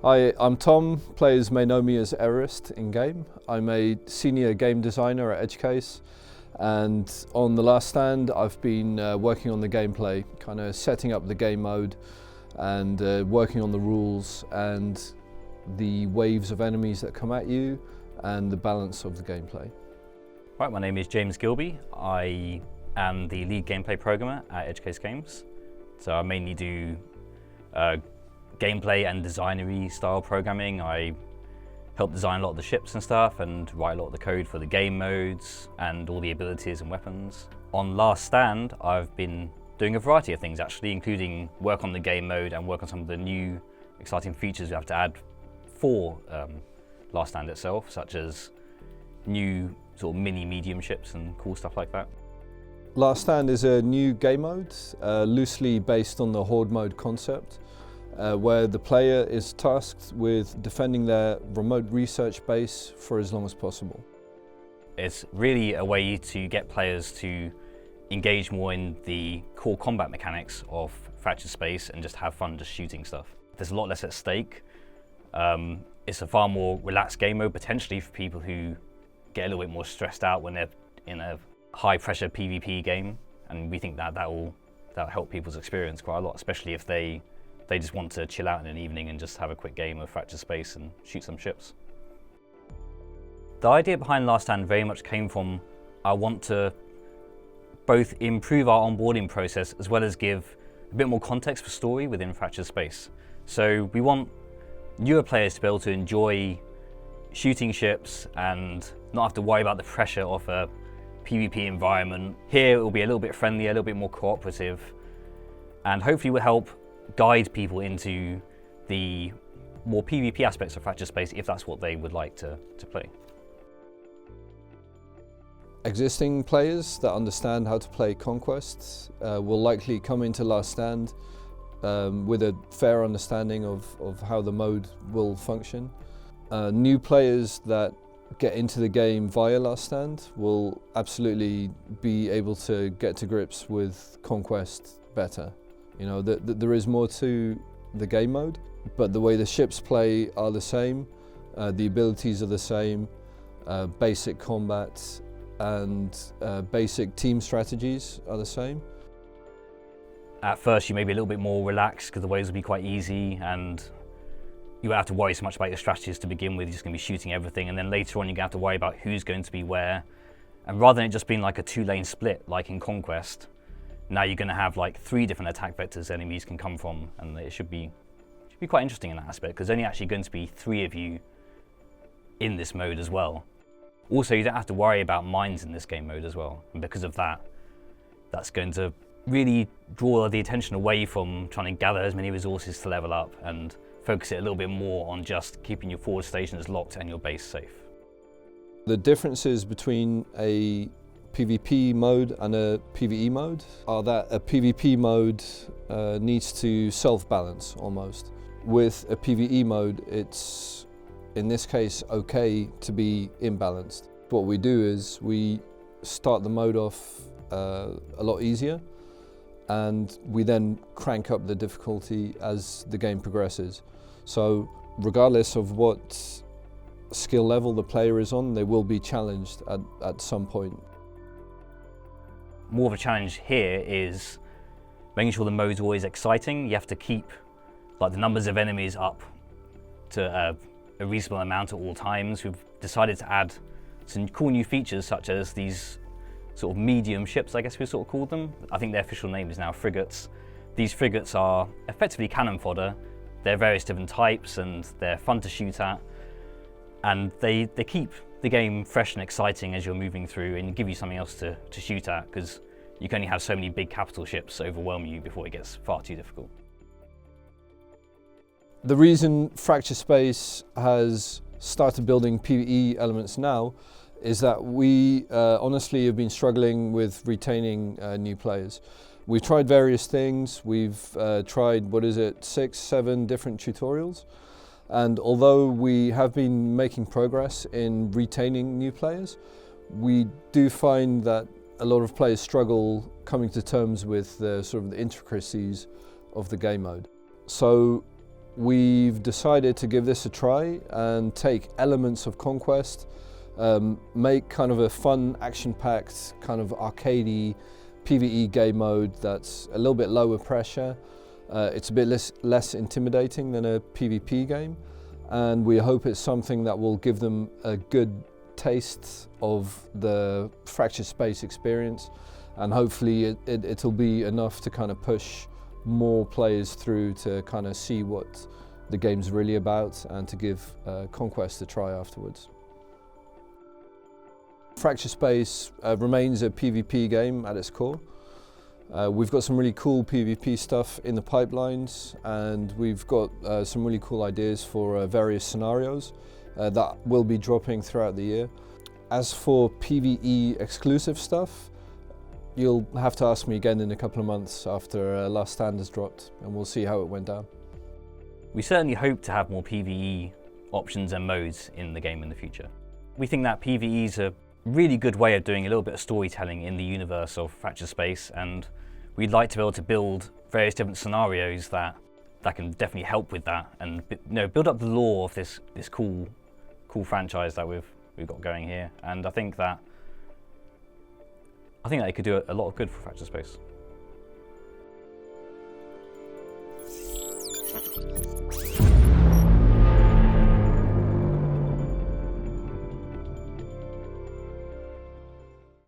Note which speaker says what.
Speaker 1: Hi, I'm Tom. Players may know me as Errorist in-game. I'm a senior game designer at Edgecase, and on The Last Stand I've been working on the gameplay, kind of setting up the game mode and working on the rules and the waves of enemies that come at you and the balance of the gameplay.
Speaker 2: Right, my name is James Gilby. I am the lead gameplay programmer at Edgecase Games. So I mainly do gameplay and designery style programming. I help design a lot of the ships and stuff and write a lot of the code for the game modes and all the abilities and weapons. On Last Stand, I've been doing a variety of things actually, including work on the game mode and work on some of the new exciting features we have to add for Last Stand itself, such as new sort of mini medium ships and cool stuff like that.
Speaker 1: Last Stand is a new game mode, loosely based on the Horde mode concept, where the player is tasked with defending their remote research base for as long as possible.
Speaker 2: It's really a way to get players to engage more in the core combat mechanics of Fractured Space and just have fun just shooting stuff. There's a lot less at stake. It's a far more relaxed game mode, potentially for people who get a little bit more stressed out when they're in a high pressure PvP game, and we think that'll help people's experience quite a lot, especially if they just want to chill out in an evening and just have a quick game of Fractured Space and shoot some ships. The idea behind Last Stand very much came from I want to both improve our onboarding process as well as give a bit more context for story within Fractured Space. So we want newer players to be able to enjoy shooting ships and not have to worry about the pressure of a PvP environment. Here it will be a little bit friendlier, a little bit more cooperative, and hopefully will help guide people into the more PvP aspects of Fractured Space if that's what they would like to play.
Speaker 1: Existing players that understand how to play Conquest will likely come into Last Stand with a fair understanding of how the mode will function. New players that get into the game via Last Stand will absolutely be able to get to grips with Conquest better. You know, there is more to the game mode, but the way the ships play are the same, the abilities are the same, basic combat and basic team strategies are the same.
Speaker 2: At first you may be a little bit more relaxed because the waves will be quite easy and you won't have to worry so much about your strategies to begin with. You're just going to be shooting everything, and then later on you're going to have to worry about who's going to be where. And rather than it just being like a two-lane split like in Conquest, now you're going to have like 3 different attack vectors enemies can come from, and it should be quite interesting in that aspect because there's only actually going to be 3 of you in this mode as well. Also, you don't have to worry about mines in this game mode as well, and because of that, that's going to really draw the attention away from trying to gather as many resources to level up and focus it a little bit more on just keeping your forward stations locked and your base safe.
Speaker 1: The differences between a PvP mode and a PvE mode are that a PvP mode needs to self-balance almost. With a PvE mode, it's in this case okay to be imbalanced. What we do is we start the mode off a lot easier, and we then crank up the difficulty as the game progresses. So regardless of what skill level the player is on, they will be challenged at some point.
Speaker 2: More of a challenge here is making sure the mode's always exciting. You have to keep like the numbers of enemies up to a reasonable amount at all times. We've decided to add some cool new features such as these sort of medium ships, I guess we sort of called them. I think their official name is now frigates. These frigates are effectively cannon fodder. They're various different types and they're fun to shoot at, and they keep the game fresh and exciting as you're moving through and give you something else to shoot at, because you can only have so many big capital ships overwhelm you before it gets far too difficult.
Speaker 1: The reason Fractured Space has started building PvE elements now is that we honestly have been struggling with retaining new players. We've tried various things. We've tried, 6, 7 different tutorials. And although we have been making progress in retaining new players, we do find that a lot of players struggle coming to terms with the sort of the intricacies of the game mode. So we've decided to give this a try and take elements of Conquest, make kind of a fun, action-packed, kind of arcadey PvE game mode that's a little bit lower pressure. It's a bit less intimidating than a PvP game, and we hope it's something that will give them a good taste of the Fractured Space experience, and hopefully it'll be enough to kind of push more players through to kind of see what the game's really about and to give Conquest a try afterwards. Fractured Space remains a PvP game at its core. We've got some really cool PvP stuff in the pipelines, and we've got some really cool ideas for various scenarios that will be dropping throughout the year. As for PvE exclusive stuff, you'll have to ask me again in a couple of months after Last Stand has dropped, and we'll see how it went down.
Speaker 2: We certainly hope to have more PvE options and modes in the game in the future. We think that PvE is a really good way of doing a little bit of storytelling in the universe of Fractured Space, and we'd like to be able to build various different scenarios that can definitely help with that, and build up the lore of this cool franchise that we've got going here. And I think that it could do a lot of good for Fractured Space.